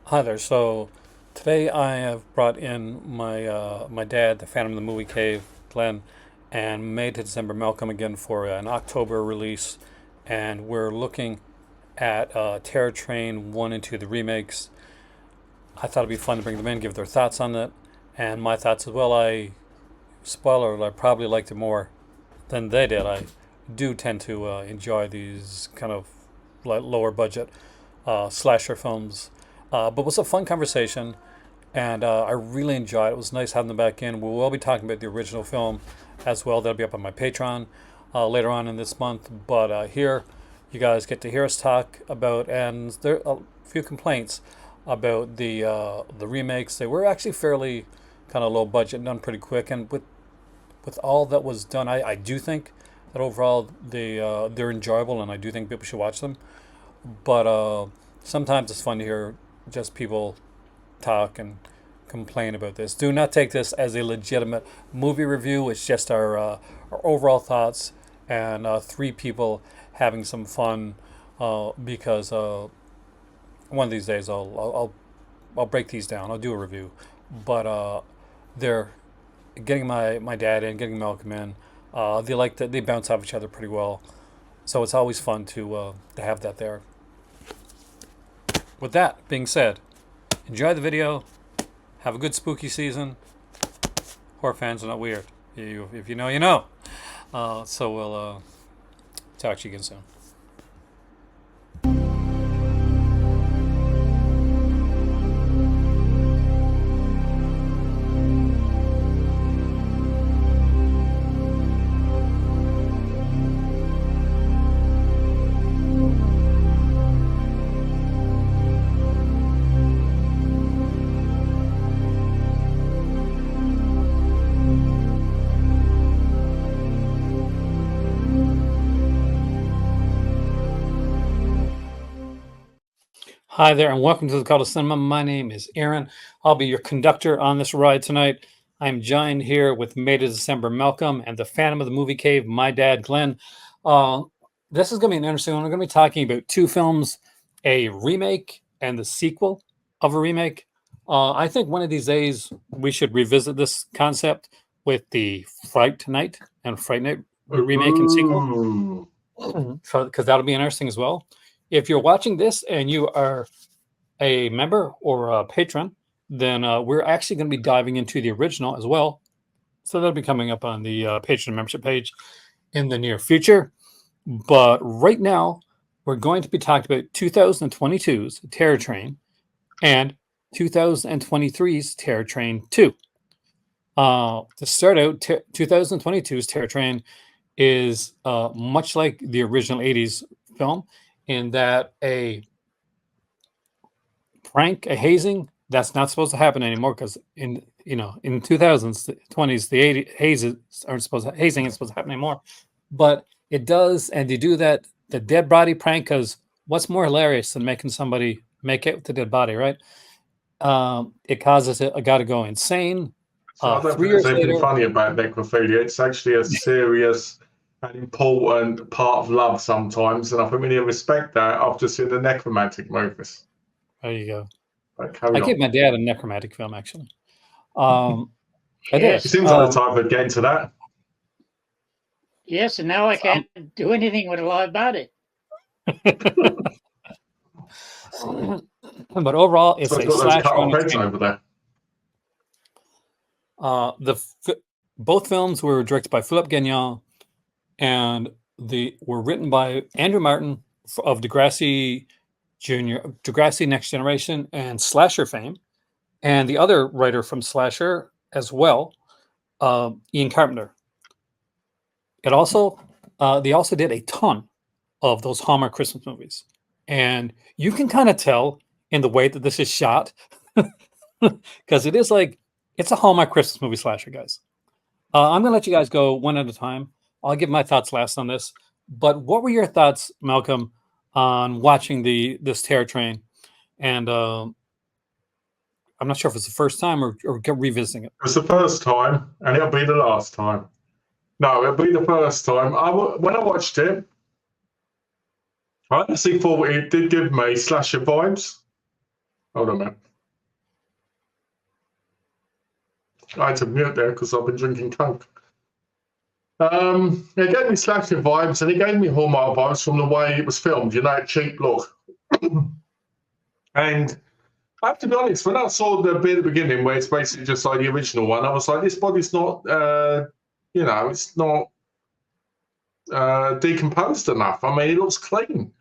Hi there. So today I have brought in my dad, the Phantom of the Movie Cave, Glenn, and May to December Malcolm again for an October release, and we're looking at Terror Train 1 and 2, the remakes. I thought it'd be fun to bring them in, give their thoughts on it, and my thoughts as well. Spoiler alert, I probably liked it more than they did. I do tend to enjoy these kind of lower budget slasher films. But it was a fun conversation, and I really enjoyed it. It was nice having them back in. We will be talking about the original film as well. That'll be up on my Patreon later on in this month. But here, you guys get to hear us talk about, and there are a few complaints about the remakes. They were actually fairly kind of low budget, done pretty quick, and with all that was done, I do think that overall they're enjoyable, and I do think people should watch them. But sometimes it's fun to hear just people talk and complain about this. Do not take this as a legitimate movie review. It's just our overall thoughts and three people having some fun because one of these days I'll break these down. I'll do a review, but they're getting my dad in, getting Malcolm in. They bounce off each other pretty well, so it's always fun to have that there. With that being said, enjoy the video. Have a good spooky season. Horror fans are not weird. If you know, you know. So we'll talk to you again soon. Hi there, and welcome to the Call to Cinema. My name is Aaron. I'll be your conductor on this ride tonight. I'm joined here with May to December Malcolm and the Phantom of the Movie Cave, my dad, Glenn. Uh, this is going to be an interesting one. We're going to be talking about two films, a remake and the sequel of a remake. I think one of these days we should revisit this concept with the Fright Night and Fright Night remake and sequel. Ooh. So, because that'll be interesting as well. If you're watching this and you are a member or a patron, then we're actually going to be diving into the original as well. So that'll be coming up on the patron membership page in the near future. But right now, we're going to be talking about 2022's Terror Train and 2023's Terror Train 2. To start out, 2022's Terror Train is much like the original 80s film in that a prank, a hazing, that's not supposed to happen anymore because in 2000s, the 20s, the 80s hazing isn't supposed to happen anymore. But it does, and they do that the dead body prank because what's more hilarious than making somebody make it with the dead body, right? It causes a guy to go insane. So I don't Three think there's years anything later, funny about necrophilia. It's actually a serious and important part of love sometimes, and I think we need to respect that after seeing the necromantic movies. there you go. Right, carry I gave on. my dad a necromantic film actually. Um, I did. He Yes, seems like the type of get into that. yes, and now I can't do anything with a live body. But overall, it's So a it's got those slasher cut on off a heads train. over there. Both films were directed by Philippe Gagnon, and were written by Andrew Martin of Degrassi Jr., Degrassi Next Generation, and Slasher fame, and the other writer from Slasher as well, Ian Carpenter. They also did a ton of those Hallmark Christmas movies, and you can kind of tell in the way that this is shot because it's a Hallmark Christmas movie slasher, guys. I'm going to let you guys go one at a time. I'll give my thoughts last on this. But what were your thoughts, Malcolm, on watching this Terror Train? And I'm not sure if it's the first time or revisiting it. It was the first time, and it'll be the last time. No, it'll be the first time. When I watched it, I actually thought it did give me slasher vibes. Hold on a minute. I had to mute there because I've been drinking Coke. It gave me slasher vibes, and it gave me Hallmark vibes from the way it was filmed. You know, cheap look. And I have to be honest, when I saw the bit at the beginning where it's basically just like the original one, I was like, this body's not, you know, it's not decomposed enough. I mean, it looks clean.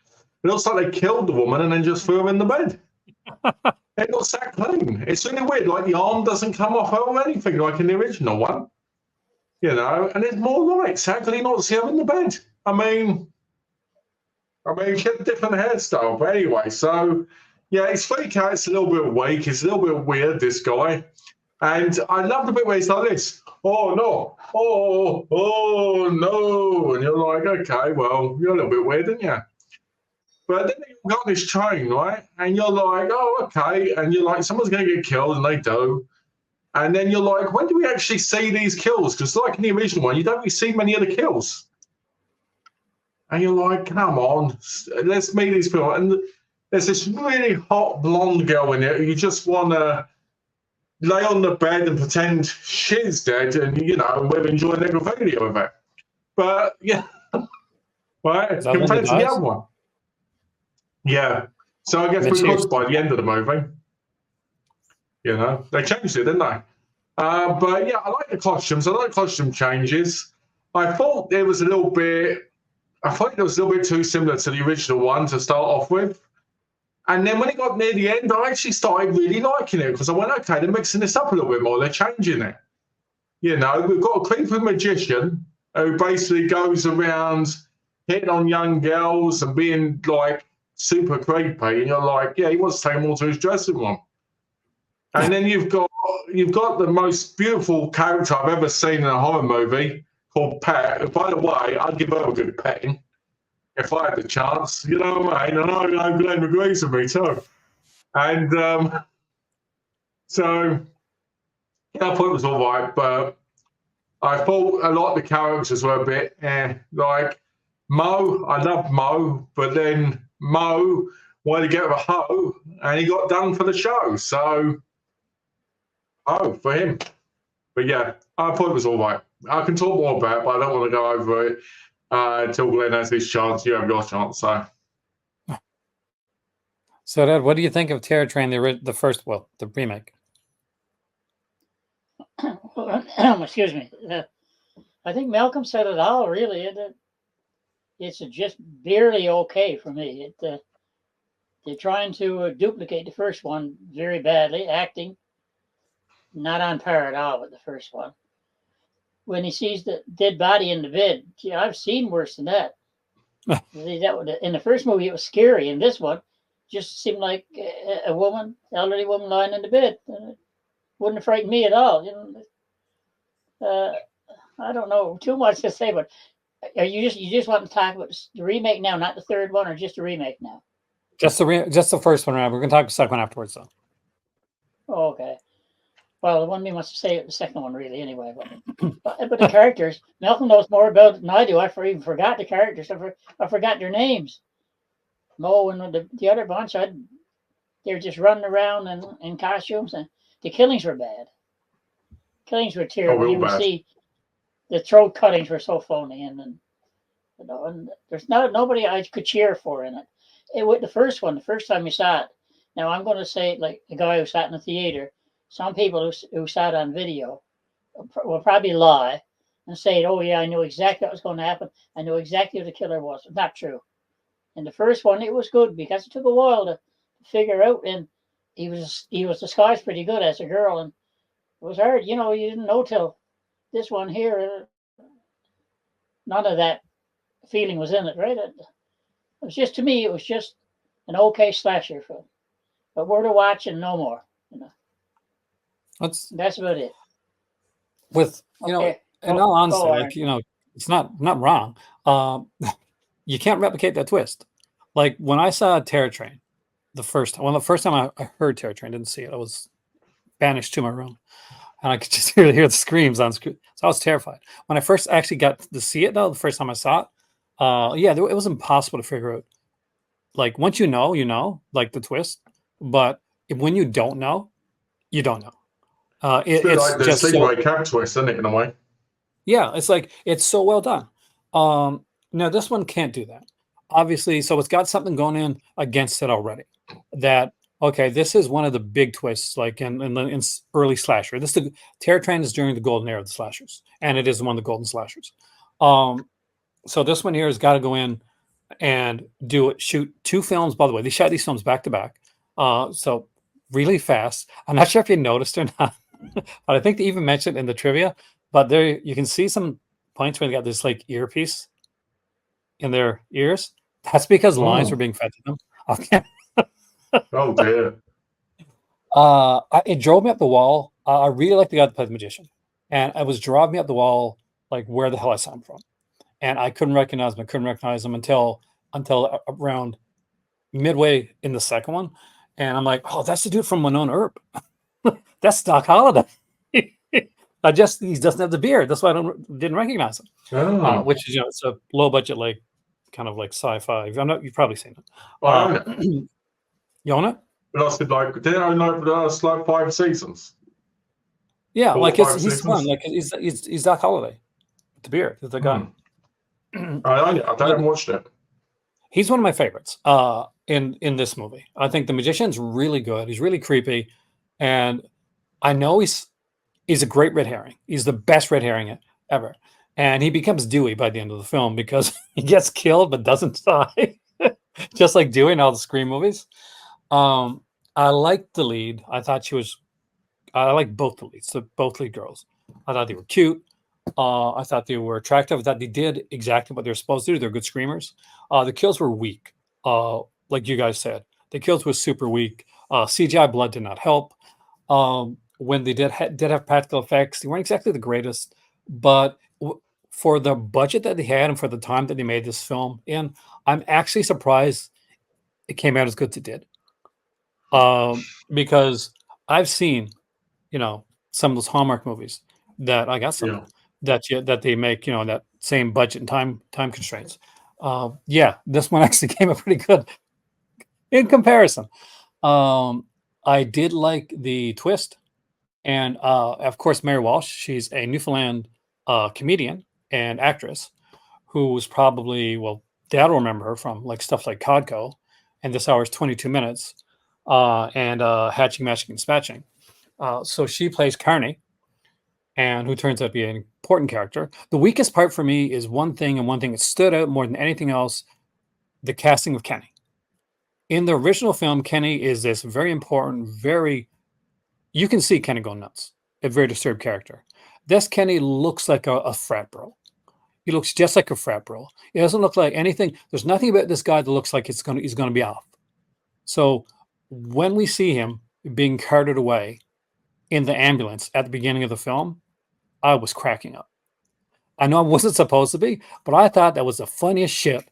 It looks like they killed the woman and then just threw her in the bed. It looks that clean. It's really weird. Like the arm doesn't come off her or anything like in the original one. You know, and there's more lights. How can he not see her in the bed? I mean, she had a different hairstyle. But anyway, so yeah, his freak out. It's a little bit weak. It's a little bit weird, this guy. And I love the bit where he's like this. Oh, no. Oh, no. And you're like, okay, well, you're a little bit weird, aren't you? But then you've got this train, right? And you're like, oh, okay. And you're like, someone's going to get killed, and they do. And then you're like, when do we actually see these kills? Because like in the original one, you don't really see many of the kills. And you're like, come on, let's meet these people. And there's this really hot blonde girl in it. You just want to lay on the bed and pretend she's dead, and you know, we'll enjoy a little video of it. But yeah, right, compared to the other one. Yeah. So I guess we could by the end of the movie. You know, they changed it, didn't they? But yeah, I like the costumes. I like costume changes. I thought it was a little bit. I thought it was a little bit too similar to the original one to start off with. And then when it got near the end, I actually started really liking it because I went, okay, they're mixing this up a little bit more. They're changing it. You know, we've got a creepy magician who basically goes around hitting on young girls and being like super creepy. And you're like, yeah, he wants to take them all to his dressing room. And then you've got the most beautiful character I've ever seen in a horror movie called Pat. By the way, I'd give her a good petting if I had the chance. You know what I mean? And I know Glenn agrees with me too. And so yeah, I thought it was all right, but I thought a lot of the characters were a bit like Mo. I love Mo, but then Mo wanted to get with a hoe, and he got done for the show. So. Oh, for him. But yeah, I thought it was all right. I can talk more about it, but I don't want to go over it until Glenn has his chance. You have your chance, so. So, Dad, what do you think of Terror Train, the remake? Excuse me. I think Malcolm said it all, really. It's just barely okay for me. They're trying to duplicate the first one very badly, acting. Not on par at all with the first one. When he sees the dead body in the bed, yeah, I've seen worse than that. In the first movie, it was scary. In this one, just seemed like a elderly woman lying in the bed. It wouldn't have frightened me at all. You know, I don't know too much to say, but you just want to talk about the remake now, not the third one, or just the remake now? Just the first one. We're going to talk the second one afterwards, though. Oh, okay. Well, the one me wants to say the second one, really, anyway. But the characters, Malcolm knows more about it than I do. I even forgot the characters. I forgot their names. Mo and the other bunch, they're just running around in costumes, and the killings were bad. Killings were terrible. You would see the throat cuttings were so phony, and there's nobody I could cheer for in it. The first time you saw it. Now I'm going to say, like the guy who sat in the theater. Some people who sat on video will probably lie and say, oh, yeah, I knew exactly what was going to happen. I knew exactly who the killer was. It's not true. In the first one, it was good because it took a while to figure out. And he was disguised pretty good as a girl. And it was hard. You know, you didn't know till this one here. None of that feeling was in it, right? It was just, to me, it was just an okay slasher film. But we're to watch and no more, you know. That's about it. With know, in all honesty, like, you know, it's not wrong. You can't replicate that twist. Like when I saw Terror Train, the first time I heard Terror Train, didn't see it. I was banished to my room, and I could just hear the screams on screen. So I was terrified. When I first actually got to see it, though, the first time I saw it, yeah, it was impossible to figure out. Like once you know, like the twist, but when you don't know, you don't know. It's a bit It's like the just so, Sleepaway Camp twist, isn't it, in a way? yeah, it's like it's so well done. Now this one can't do that, obviously. So it's got something going in against it already. That okay, this is one of the big twists, like in early slasher. This the Terror Train is during the golden era of the slashers, and it is one of the golden slashers. So this one here has got to go in and shoot 2 films. By the way, they shot these films back to back, so really fast. I'm not sure if you noticed or not, but I think they even mentioned in the trivia. But there you can see some points where they got this like earpiece in their ears. That's because lines were Oh, being fed to them. Okay. oh dear. It drove me up the wall. I really like the guy that played the magician, and it was driving me up the wall, like where the hell I saw him from, and I couldn't recognize him. I couldn't recognize him until around midway in the second one, and I'm like, oh, that's the dude from Winona Earp. That's Doc Holliday. I just he doesn't have the beard. That's why didn't recognize him. Oh, Which is it's a low budget like kind of like sci-fi. You've probably seen it. I own it. You own it? It lasted like, did I know it lasted like 5 seasons? Yeah, 4 or like 5 he's fun. seasons? Like he's Doc Holliday. The beard, the guy. I own it. I haven't watched it. He's one of my favorites in this movie. I think the magician's really good. He's really creepy, and I know he's a great red herring. He's the best red herring ever, and he becomes Dewey by the end of the film because he gets killed but doesn't die, just like Dewey in all the Scream movies. I liked the lead. I thought she was. I like both the leads, both lead girls. I thought they were cute. I thought they were attractive. I thought they did exactly what they're supposed to do. They're good screamers. The kills were weak, like you guys said. The kills were super weak. CGI blood did not help. When they did have practical effects, they weren't exactly the greatest. But for the budget that they had and for the time that they made this film in, I'm actually surprised it came out as good as it did. Because I've seen, some of those Hallmark movies that I got some Yeah. that they make, that same budget and time constraints. Yeah, this one actually came out pretty good in comparison. I did like the twist, and of course, Mary Walsh. She's a Newfoundland comedian and actress who was probably Dad will remember her from like stuff like Codco and This Hour's 22 Minutes and Hatching, Matching, and Spatching. So she plays Carney, and who turns out to be an important character. The weakest part for me is one thing that stood out more than anything else: the casting of Kenny. In the original film, Kenny is this very important, you can see Kenny going nuts, a very disturbed character. This Kenny looks like a frat bro. He looks just like a frat bro. He doesn't look like anything. There's nothing about this guy that looks like he's going to be off. So when we see him being carted away in the ambulance at the beginning of the film, I was cracking up. I know I wasn't supposed to be, but I thought that was the funniest shit.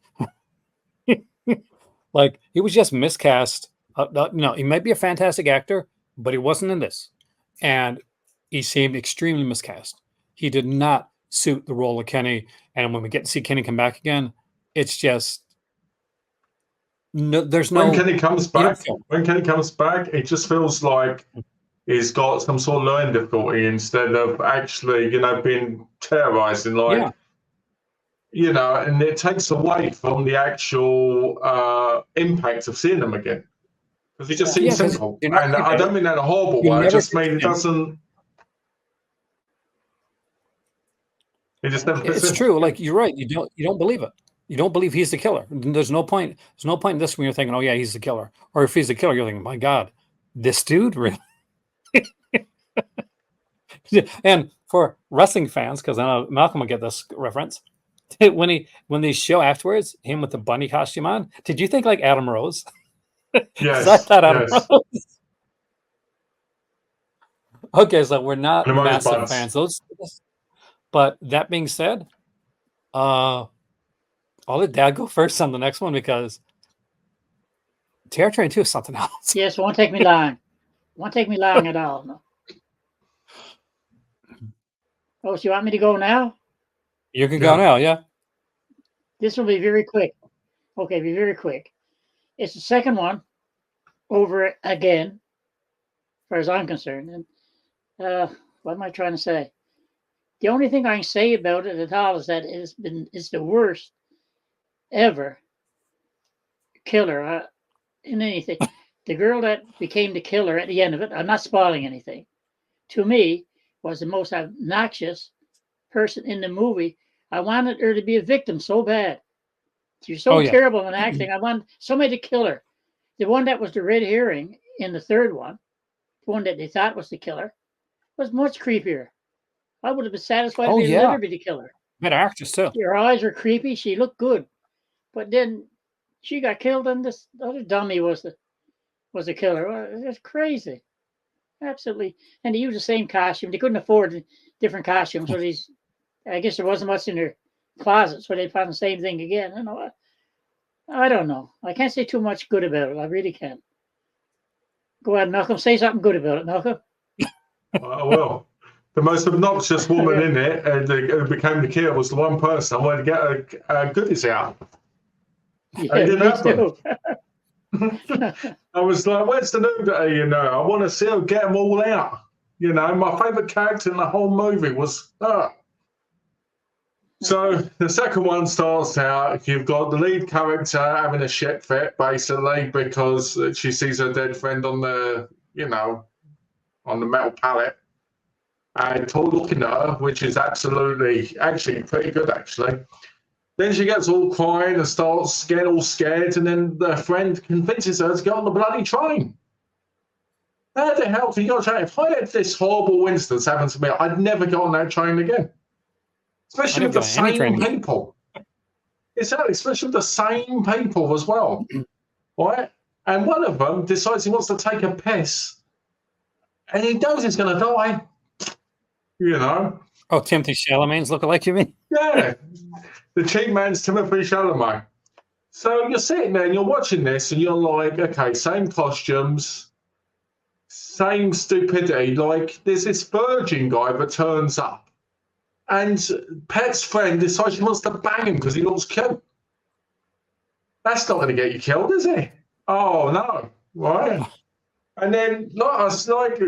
Like he was just miscast. He might be a fantastic actor, but he wasn't in this, and he seemed extremely miscast. He did not suit the role of Kenny. And when we get to see Kenny come back again, it's just no. There's no. When Kenny comes back, it just feels like he's got some sort of learning difficulty instead of actually, being terrorizing. Yeah. And it takes away from the actual impact of seeing them again. Because he just seems simple. And I don't mean that in a horrible way. I just mean it doesn't. It just never fits in. It's true. Like you're right. You don't believe it. You don't believe he's the killer. There's no point. There's no point in this when you're thinking, oh yeah, he's the killer. Or if he's the killer, you're thinking, my God, this dude really. And for wrestling fans, because I know Malcolm will get this reference, when they show afterwards him with the bunny costume on, did you think like Adam Rose? Yes. I thought Adam Rose. Okay, so we're not massive fans. But that being said, I'll let Dad go first on the next one because Terror Train 2 is something else. Yes, it won't take me long. Won't take me long at all. No. Oh, so you want me to go now? You can go now, yeah. This will be very quick. Okay, be very quick. It's the second one over again. far as I'm concerned. And what am I trying to say? The only thing I can say about it at all is that it's the worst ever killer in anything. The girl that became the killer at the end of it, I'm not spoiling anything, to me was the most obnoxious person in the movie. I wanted her to be a victim so bad. She's so terrible in acting. I wanted somebody to kill her. The one that was the red herring in the third one, the one that they thought was the killer, was much creepier. I would have been satisfied if they let her be the killer. Good actress too. Her eyes were creepy. She looked good, but then she got killed, and this other dummy was the killer. It's crazy, absolutely. And they used the same costume. They couldn't afford different costumes, so I guess there wasn't much in their closet, so they found the same thing again. I don't know. I can't say too much good about it. I really can't. Go ahead, Malcolm. Say something good about it, Malcolm. Well, the most obnoxious woman in it who became the killer was the one person I wanted to get a goodies out. Yeah, it didn't happen. I was like, where's the nudity, I want to see her get them all out. My favourite character in the whole movie was her. So the second one starts out, you've got the lead character having a shit fit, basically, because she sees her dead friend on the, on the metal pallet. And looking at her, which is actually pretty good, actually. Then she gets all crying and starts getting all scared, and then the friend convinces her to get on the bloody train. How the hell can you go on a train? If I had this horrible instance happen to me, I'd never get on that train again. Especially with the same people. Exactly, especially with the same people as well. Right? And one of them decides he wants to take a piss, and he knows he's going to die. Oh, Timothy Chalamet's lookalike, you mean? Yeah. The cheap man's Timothy Chalamet. So you're sitting there and you're watching this and you're like, okay, same costumes, same stupidity. Like, there's this virgin guy that turns up and Pet's friend decides she wants to bang him because he looks cute. That's not going to get you killed, is it? Oh, no. Right? And then, like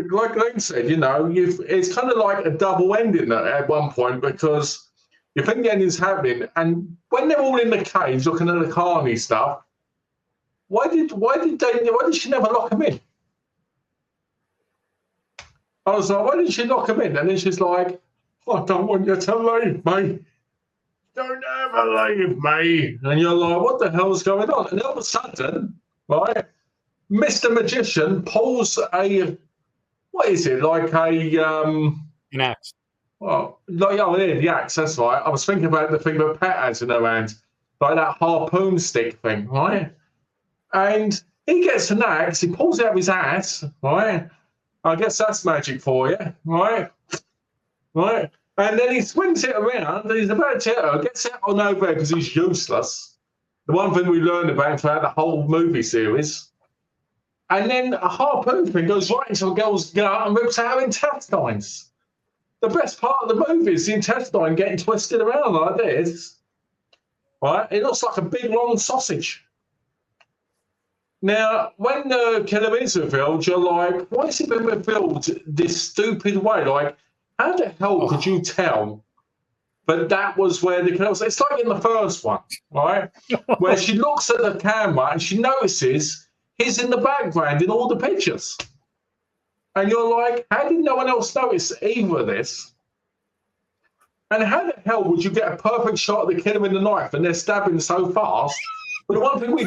Glenn said, it's kind of like a double ending at one point, because you think the ending's happening, and when they're all in the cage looking at the carny stuff, why did she never lock him in? I was like, why did she lock him in? And then she's like, I don't want you to leave me. Don't ever leave me. And you're like, what the hell's going on? And all of a sudden, right, Mr. Magician pulls an axe. Well, the axe, that's right. I was thinking about the thing that Pat has in her hand, like that harpoon stick thing, right? And he gets an axe, he pulls it out of his ass, right? I guess that's magic for you, right? Right? And then he swings it around, and he's about to hit her, gets it on over because he's useless. The one thing we learned about throughout the whole movie series. And then a harpoon thing goes right into a girl's gut and rips out her intestines. The best part of the movie is the intestine getting twisted around like this. Right? It looks like a big long sausage. Now, when the killer is revealed, you're like, why has it been revealed this stupid way? Like, how the hell could you tell that was where the killer was? It's like in the first one, right? Where she looks at the camera and she notices he's in the background in all the pictures. And you're like, how did no one else notice either of this? And how the hell would you get a perfect shot of the killer with the knife and they're stabbing so fast? But the one thing we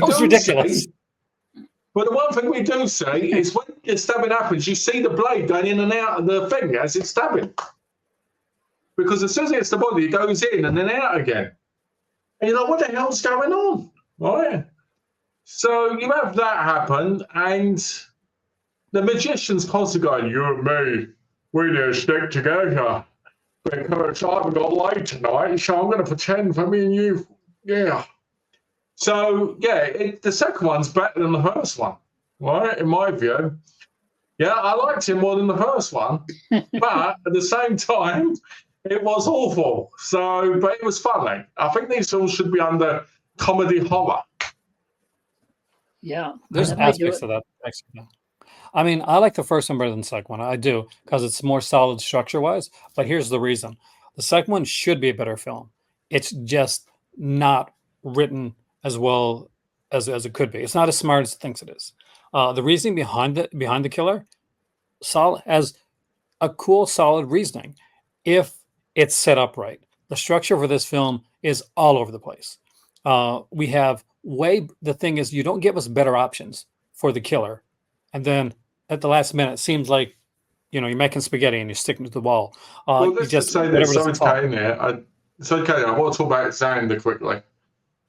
do see is when the stabbing happens, you see the blade going in and out of the thing as it's stabbing. Because as soon as it hits the body, it goes in and then out again. And you're like, what the hell's going on? Right? So you have that happen, and the magician's constantly going, you and me, we need to stick together. Because I haven't got laid tonight, so I'm going to pretend for me and you. Yeah. So, yeah, the second one's better than the first one, right, in my view. Yeah, I liked it more than the first one, but at the same time, it was awful. So, but it was funny. I think these films should be under comedy horror. Yeah. There's aspects of that. I mean, I like the first one better than the second one. I do because it's more solid structure wise. But here's the reason: the second one should be a better film. It's just not written as well as it could be. It's not as smart as it thinks it is. The reasoning behind the killer solid has a cool, solid reasoning if it's set up right. The structure for this film is all over the place. We have the thing is, you don't give us better options for the killer. And then at the last minute, it seems like, you're making spaghetti and you're sticking to the wall. Well, You let's just just, say this. whatever So doesn't it's fall. okay there. It's okay. I want to talk about Xander quickly.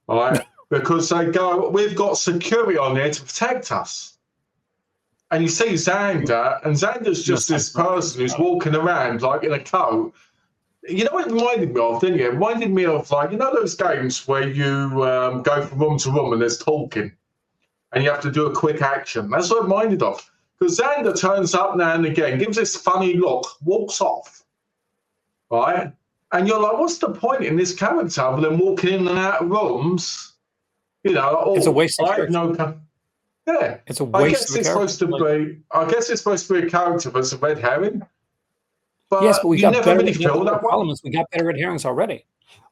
All right. Because we've got security on there to protect us. And you see Xander, and Xander's just this person who's walking around like in a coat. You know what it reminded me of, didn't you? It reminded me of, like, those games where you go from room to room and there's talking and you have to do a quick action. That's what it reminded of. Because Xander turns up now and again, gives this funny look, walks off, right? And you're like, what's the point in this character other than walking in and out of rooms? It's a waste of character. Yeah. It's a waste of a character. I guess it's supposed to be a character that's a red herring. But yes, but we got never better. really feel that one. We got better red herrings already.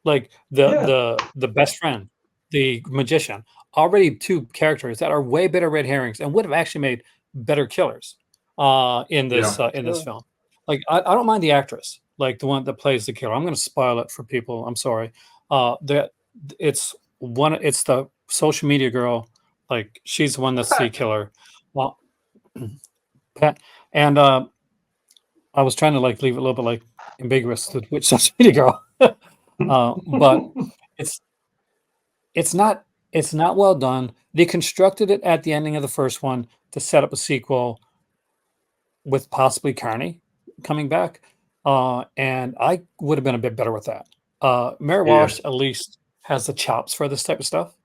Like the best friend, the magician, already two characters that are way better red herrings and would have actually made better killers in this film. Like I don't mind the actress, like the one that plays the killer. I'm going to spoil it for people. I'm sorry. It's the social media girl. Like she's the one that's the killer. Well, and I was trying to leave it a little bit ambiguous to which social media girl, but it's not well done. They constructed it at the ending of the first one to set up a sequel with possibly Carney coming back, and I would have been a bit better with that. Mary Walsh at least has the chops for this type of stuff.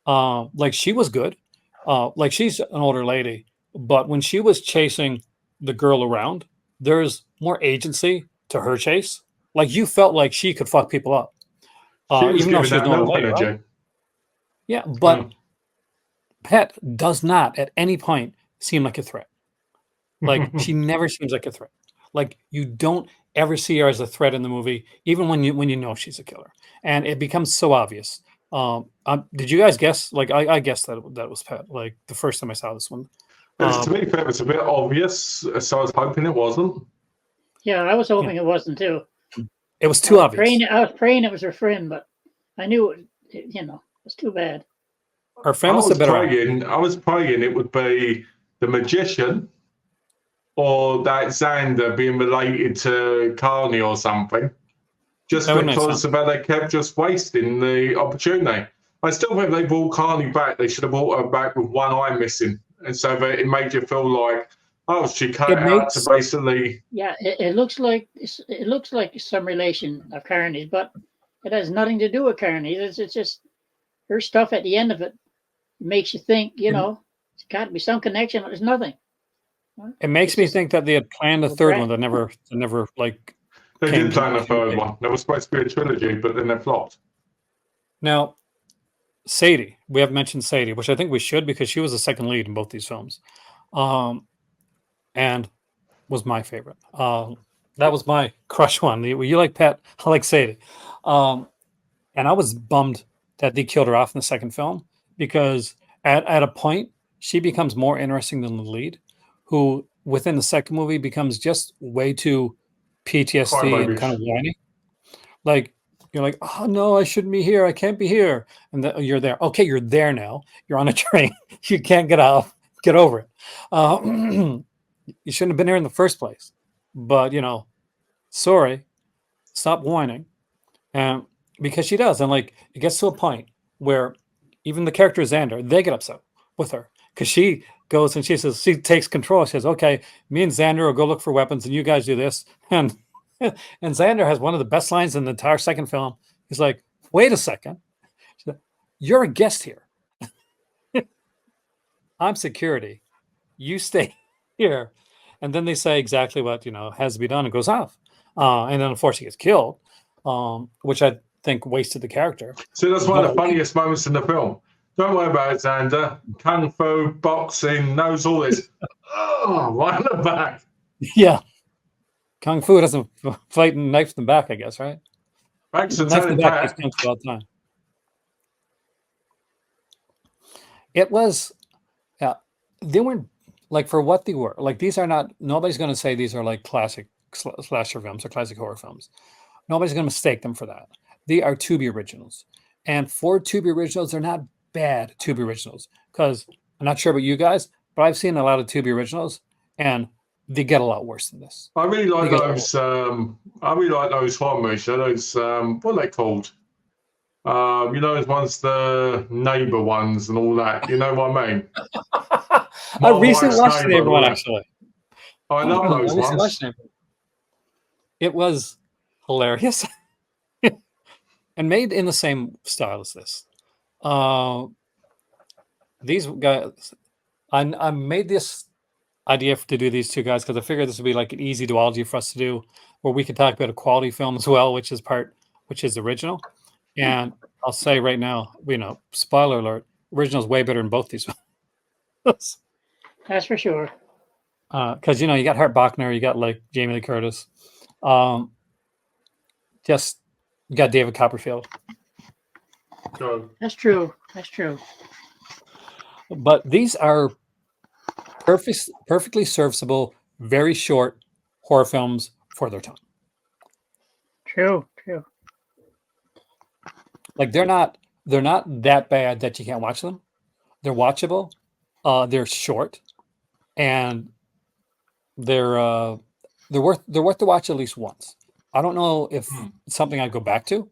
Like she was good. Like she's an older lady, but when she was chasing the girl around, there's more agency to her chase. Like you felt like she could fuck people up. Even though she's an older lady, right? Yeah, but Pet does not at any point seem like a threat. Like she never seems like a threat. Like you don't ever see her as a threat in the movie, even when you know she's a killer, and it becomes so obvious. Did you guys guess? Like I guessed that was Pet. Like the first time I saw this one. To be fair, it's a bit obvious, so I was hoping it wasn't. Yeah, I was hoping it wasn't too. It was too obvious. I was praying it was her friend, but I knew it was too bad. Her friend was a better. I was praying it would be the magician, or that Xander being related to Carney or something. Just because they kept just wasting the opportunity. I still think they brought Carney back. They should have brought her back with one eye missing, and so that it made you feel like, oh, she cut out to basically. Yeah, it looks like some relation of Carney's, but it has nothing to do with Carney's. It's just her stuff at the end of it makes you think, it's got to be some connection. There's nothing. It makes me think that they had planned a third one that never like. They did plan a third one. There was supposed to be a trilogy, but then they flopped. Now, Sadie, we have mentioned Sadie, which I think we should because she was the second lead in both these films, and was my favorite. That was my crush one. You like Pat? I like Sadie, and I was bummed that they killed her off in the second film because at a point she becomes more interesting than the lead, who within the second movie becomes just way too PTSD and kind of whiny. Like you're like, oh no, I shouldn't be here. I can't be here. And you're there. Okay, you're there now. You're on a train. You can't get off. Get over it. You shouldn't have been here in the first place. But sorry. Stop whining. Because she does. And like it gets to a point where even the character Xander, they get upset with her. Because she goes and she takes control. She says, okay, me and Xander will go look for weapons and you guys do this. And Xander has one of the best lines in the entire second film. He's like, wait a second. You're a guest here. I'm security. You stay here. And then they say exactly what, has to be done and goes off. And then, unfortunately, gets killed, which I think wasted the character. So that's one of the funniest moments in the film. Don't worry about it, Xander. Kung Fu, boxing, knows all this. Oh, right in the back. Yeah. Kung Fu doesn't fight and knife in the back, I guess, right? Thanks for Knife in telling the back is Pat. Kung Fu all the time. It was, yeah, they weren't like for what they were. Like these are not, nobody's going to say these are like classic slasher films or classic horror films. Nobody's going to mistake them for that. They are Tubi originals. And for Tubi originals, they're not bad Tubi originals. Because I'm not sure about you guys, but I've seen a lot of Tubi originals and they get a lot worse than this. I really They like get a lot those. I really like those horror movies. Those what are they called? You know, those ones, the neighbour ones and all that. You know what I mean? I My recently wife's watched the neighbour. neighbor one actually. I love I those recently ones. watched Neighbor. It was hilarious and made in the same style as this. These guys, I made this idea to do these two guys because I figured this would be like an easy duology for us to do, where we could talk about a quality film as well, which is original. And I'll say right now, spoiler alert, original is way better than both these films. That's for sure. Because you got Hart Bachner, you got like Jamie Lee Curtis, just you got David Copperfield. That's true. That's true. But these are perfectly serviceable, very short horror films for their time. True. True. Like they're not that bad that you can't watch them. They're watchable. They're short, and they're worth to watch at least once. I don't know if it's something I'd go back to.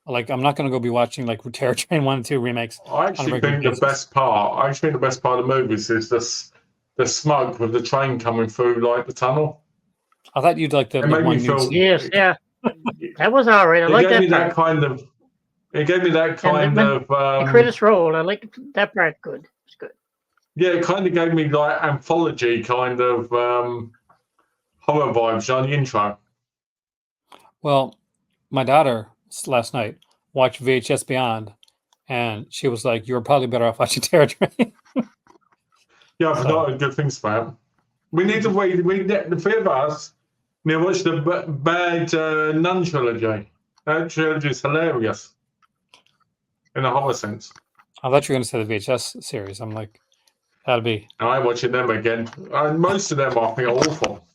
Like I'm not going to go be watching like Terror Train 1 and 2 remakes. I actually think the best part. of the movies is the smoke with the train coming through like the tunnel. I thought you'd like the It made one me feel. Yes. Yeah. That was all right. I like that part. It gave me that kind of. The credits roll. I like that part. Good. It's good. Yeah, it kind of gave me like anthology kind of horror vibes on the intro. Well, my daughter last night watched VHS Beyond, and she was like, "You were probably better off watching Terror Train." Yeah, I've forgotten good things about. We need to wait. The three of us need to watch the Bad Nun trilogy. That trilogy is hilarious in a horror sense. I thought you were going to say the VHS series. I'm like, that'll be. I'm watching them again. Most of them I think are awful.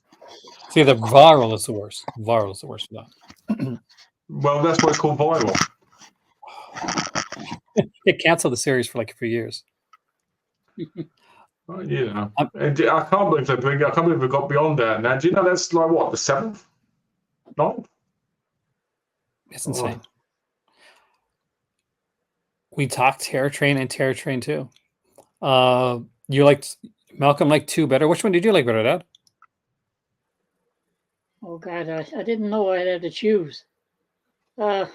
See, the viral is the worst. Viral is the worst for that. Well, that's why it's called viral. It canceled the series for like a few years. I can't believe they got beyond that. Now, do you know that's like what, the 7th? No, it's insane. We talked Terror Train and Terror Train 2. You liked Malcolm liked 2 better. Which one did you like better, Dad? Oh God, I didn't know I had to choose. I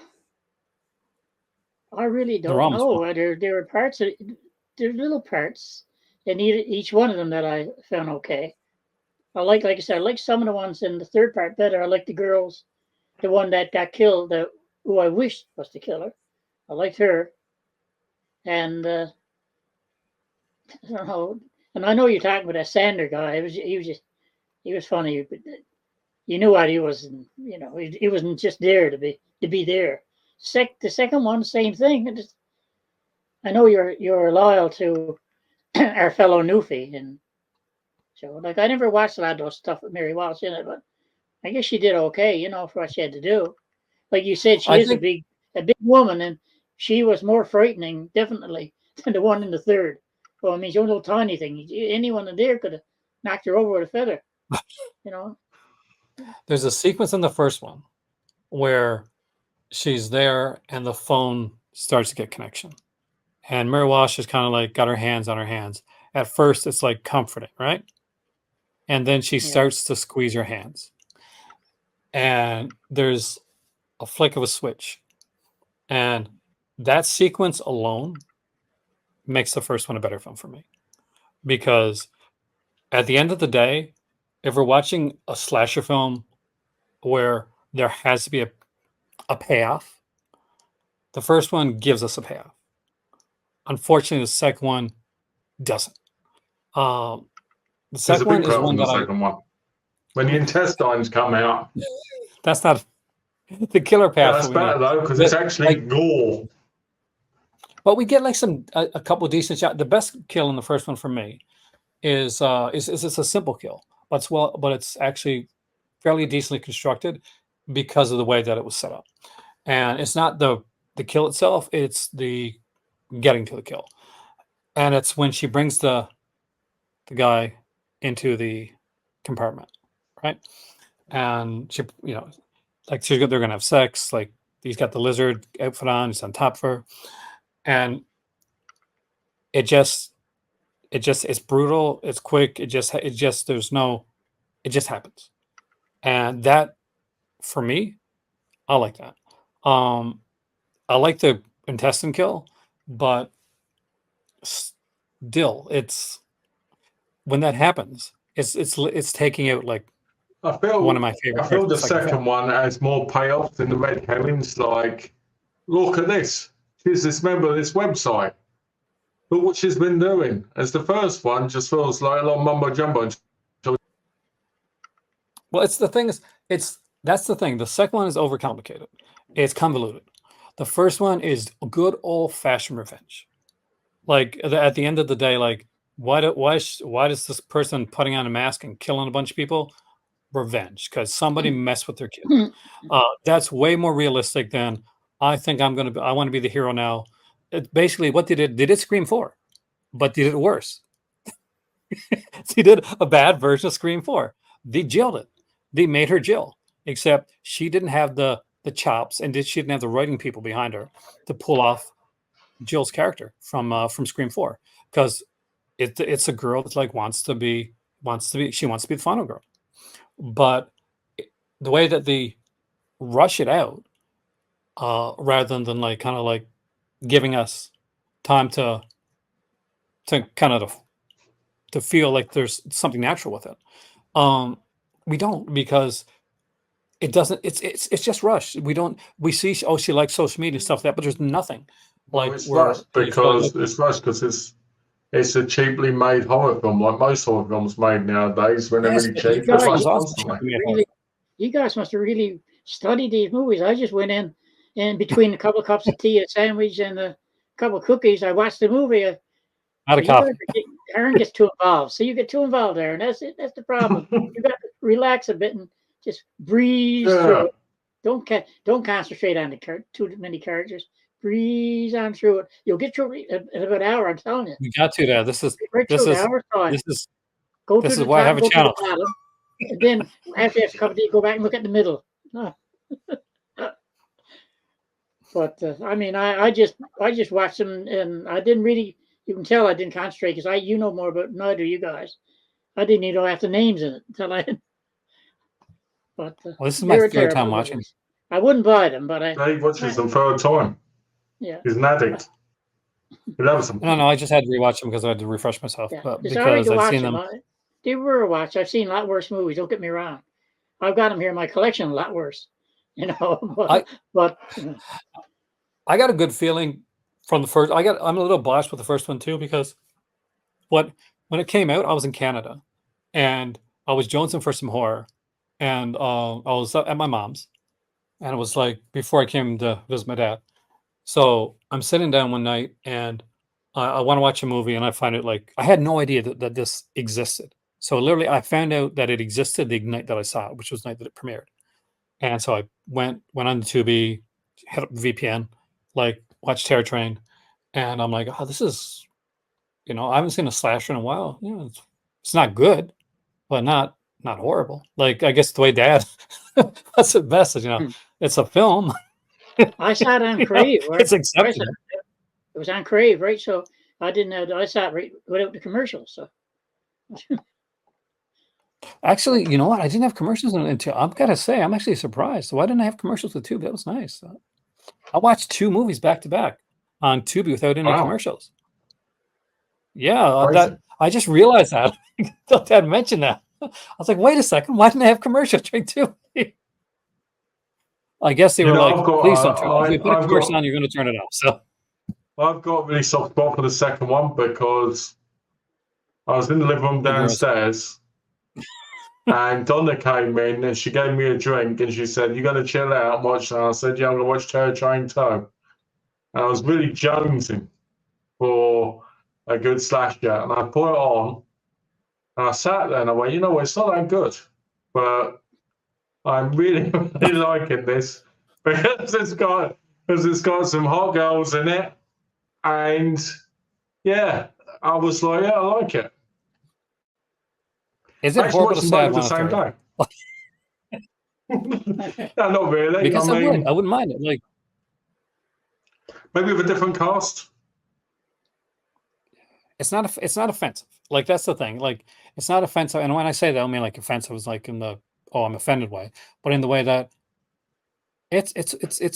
really don't know. There were parts of there are little parts in each one of them that I found okay. Like I said, I like some of the ones in the third part better. I like the girls, the one that got killed, who I wished was the killer. I liked her, and I don't know. And I know you're talking about that Sander guy. He was funny, but you knew what he was. He wasn't just there to be there. The second one, same thing. I know you're loyal to our fellow Newfie, and so like I never watched a lot of those stuff with Mary Walsh in it, but I guess she did okay, for what she had to do. Like you said, she is a big woman, and she was more frightening, definitely, than the one in the third. Well, I mean, she's a little tiny thing. Anyone in there could have knocked her over with a feather, There's a sequence in the first one where she's there and the phone starts to get connection. And Mary Walsh is kind of like got her hands on her hands. At first, it's like comforting, right? And then she starts to squeeze her hands. And there's a flick of a switch. And that sequence alone makes the first one a better film for me. Because at the end of the day, if we're watching a slasher film where there has to be a payoff, the first one gives us a payoff. Unfortunately, the second one doesn't. The There's a second big one is part one in the that second one. When the intestines come out. that's not the killer Yeah, path. that's better though, because it's actually gore. But we get like a couple decent shots. The best kill in the first one for me is it's a simple kill, but it's actually fairly decently constructed because of the way that it was set up. And it's not the kill itself; it's the getting to the kill. And it's when she brings the guy into the compartment, right? And she, like they're gonna have sex. Like he's got the lizard outfit on, he's on top of her, and it's brutal, it's quick, it just it just happens. And that, for me, I like that. I like the intestine kill, but still, it's when that happens, it's taking out like I one of feel my favorite I feel the characters, like second one has more payoff than the red herrings. Like, look at this. She's this member of this website. Look what she's been doing. As the first one just feels like a lot of mumbo jumbo. well, that's the thing. The second one is overcomplicated. It's convoluted. The first one is good old fashioned revenge. Like at the end of the day, like why does this person putting on a mask and killing a bunch of people? Revenge, because somebody messed with their kid. That's way more realistic than I think I want to be the hero now. Basically, what they did Scream 4, but they did it worse. They did a bad version of Scream 4. They jailed it. They made her Jill, except she didn't have the chops, and she didn't have the writing people behind her to pull off Jill's character from Scream 4, because it's a girl that like wants to be the final girl, but the way that they rush it out, rather than like kind of like giving us time to kind of to feel like there's something natural with it, we don't, because it doesn't. It's just rushed. We see, oh, she likes social media and stuff like that, but there's nothing. Well, Like it's where rushed you feel like, because it's a cheaply made horror film, like most horror films made nowadays. When they're yes, really but you cheap, they're guys- guys rushed also constantly. should be at home. Really, you guys must have really studied these movies. I just went in, and between a couple of cups of tea, a sandwich, and a couple of cookies, I watched the movie. Not a You copy. Aaron gets too involved. So you get too involved, Aaron. That's it. That's the problem. You got to relax a bit and just breeze through it. Don't concentrate on too many characters. Breeze on through it. You'll get through it in about an hour. I'm telling you. We got to that. This is Right this through is the hour's time. this is Go this to is the why I top, have a go to channel. the bottom, and then after you have a cup of tea, go back and look at the middle. No. But I mean, I just watched them, and I didn't really. You can tell I didn't concentrate because you know more about than I do, you guys. I didn't even know half the names in it until I. But Well, this is they my were third terrible time watching. movies. I wouldn't buy them, but Dave watches them third time. yeah. He's an addict. He loves them. No, I just had to rewatch them because I had to refresh myself. Yeah. But It's all right because to I've watch seen them. them. They were a watch. I've seen a lot worse movies. Don't get me wrong. I've got them here in my collection, a lot worse. You know, but I got a good feeling from the first. I'm a little biased with the first one too, because when it came out, I was in Canada, and I was jonesing for some horror, and I was at my mom's, and it was like before I came to visit my dad. So I'm sitting down one night, and I want to watch a movie, and I find it like I had no idea that this existed. So literally, I found out that it existed the night that I saw it, which was the night that it premiered. And so I went on the Tubi, hit up VPN, like watched Terror Train, and I'm like, oh, this is, I haven't seen a slasher in a while. It's not good, but not horrible. Like I guess the way Dad, that's the message. It's a film. I saw it on Crave. It's accepted. It was on Crave, right? So I didn't know. I saw it right without the commercials. So Actually, you know what? I didn't have commercials until I've got to say, I'm actually surprised. Why didn't I have commercials with Tubi? That was nice. I watched 2 movies back to back on Tubi without any commercials. Yeah, I just realized that. Dad mentioned that. I was like, wait a second, why didn't I have commercials during Tubi? I guess they were like, please don't turn it. If you put a commercial on, you're going to turn it off. So I've got a really soft spot for the second one because I was in the living room Gross. downstairs, and Donna came in and she gave me a drink and she said, "You gonna chill out and watch that?" I said, "Yeah, I'm gonna watch Terror Train 2." And I was really jonesing for a good slasher, and I put it on, and I sat there and I went, you know what, it's not that good, but I'm really, really liking this because it's got some hot girls in it, and yeah, I was like, yeah, I like it. Is it I actually horrible watched to them say I both at the want a same third? day. No, not really. Because I mean, wouldn't mind it. Like, maybe with a different cast. it's not offensive. Like, that's the thing. Like, it's not offensive. And when I say that, I don't mean like offensive is like in the I'm offended way, but in the way that it's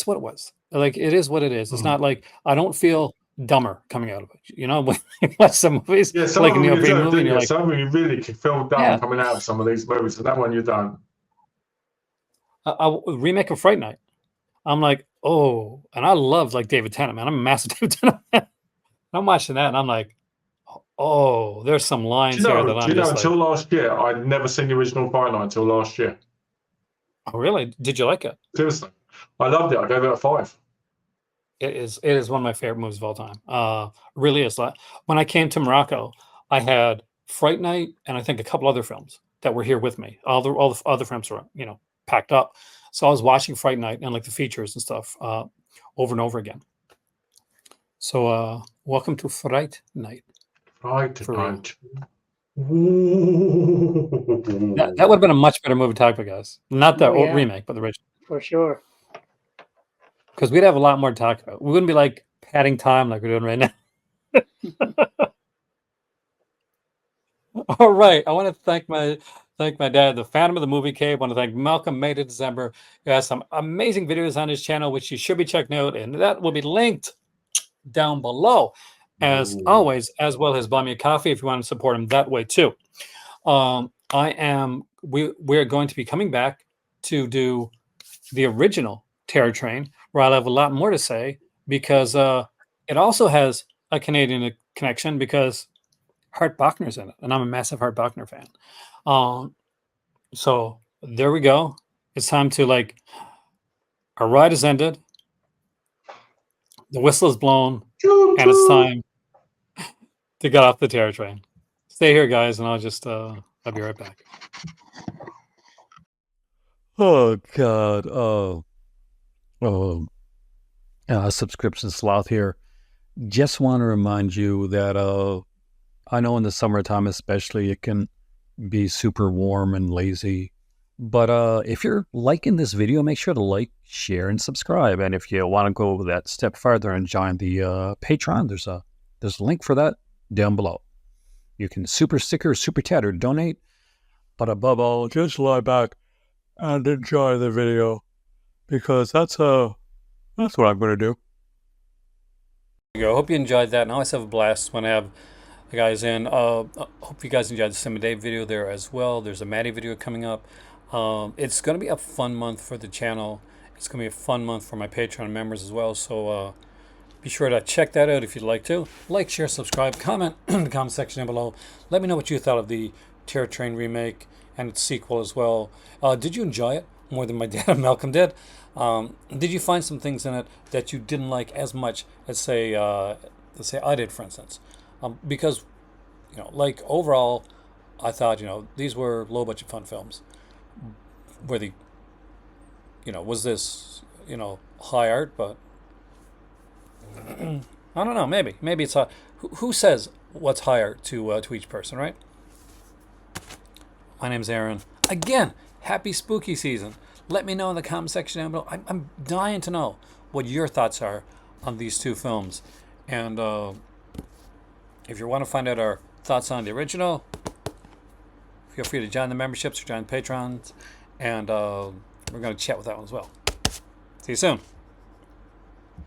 what it was. Like, it is what it is. It's not like I don't feel dumber coming out of it. You know, when you watch some movies, Yeah, some like of a them Neil you Breen do, movie, don't and you're you? like, Some of them you really can feel dumb yeah. coming out of some of these movies, and that one you don't. A remake of Fright Night. I'm like, oh, and I love like David Tennant, man. I'm a massive David Tennant fan. I'm watching that, and I'm like, oh, there's some lines here that Do I'm you know, just until like, last year, I'd never seen the original Fright Night until last year. oh, really? Did you like it? Seriously. I loved it. I gave it a 5. It is one of my favorite movies of all time. Really is. Like, when I came to Morocco, I had Fright Night and I think a couple other films that were here with me. All the other films were, packed up. So I was watching Fright Night and like the features and stuff over and over again. So welcome to Fright Night. Fright For real. Night. That would have been a much better movie to talk about, guys. Not the Oh, yeah. remake, but the original. For sure. Because we'd have a lot more to talk about. We wouldn't be like padding time like we're doing right now. All right. I want to thank my dad, the Phantom of the Movie Cave. I want to thank Malcolm Made It December, who has some amazing videos on his channel, which you should be checking out, and that will be linked down below, as always, as well as Buy Me a Coffee if you want to support him that way too. We're going to be coming back to do the original Terror Train, where I'll have a lot more to say, because it also has a Canadian connection because Hart Bachner's in it, and I'm a massive Hart Bachner fan. So there we go. It's time to our ride has ended. The whistle is blown, and it's time to get off the Terror Train. Stay here, guys, and I'll be right back. Oh God! Subscription sloth here. Just want to remind you that I know in the summertime especially it can be super warm and lazy. But if you're liking this video, make sure to like, share, and subscribe. And if you want to go that step further and join the Patreon, there's a link for that down below. You can super sticker, super chat, or donate. But above all, just lie back and enjoy the video, because that's what I'm going to do. I hope you enjoyed that, and I always have a blast when I have the guys in. Hope you guys enjoyed the Sim Day video there as well. There's a Maddie video coming up. It's going to be a fun month for the channel. It's going to be a fun month for my Patreon members as well. So be sure to check that out if you'd like to. Like, share, subscribe, comment in the comment section down below. Let me know what you thought of the Terror Train remake and its sequel as well. Did you enjoy it more than my dad and Malcolm did? Did you find some things in it that you didn't like as much as say I did, for instance? Because overall, I thought these were low budget fun films. Were the was this high art? But I don't know. Maybe it's high. Who says what's high art to each person, right? My name's Aaron. Again, happy spooky season. Let me know in the comment section down below. I'm dying to know what your thoughts are on these two films. And if you want to find out our thoughts on the original, feel free to join the memberships or join the Patrons. And we're going to chat with that one as well. See you soon.